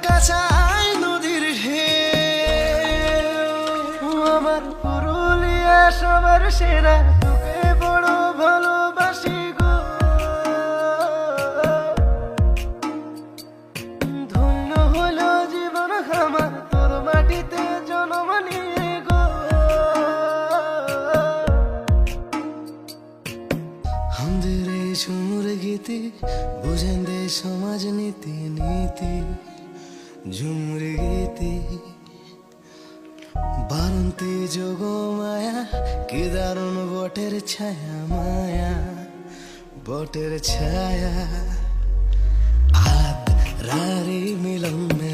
কাছাই নদীর হে আমার পুরুলিয়া সবার সেরা তোকে বড় ভালোবাসি গো ধন্য হলো জীবন আমার তোর মাটিতে জন্ম নিয়ে গো আমাদের এই ঝুমুর গীতি বুঝেন দে সমাজ নীতি নীতি ঝুমুর গীতি বারন্তি যোগ মায়া কি দারুণ বটের ছায়া মায়া বটের ছায়া আদ রারি মিলন মেলা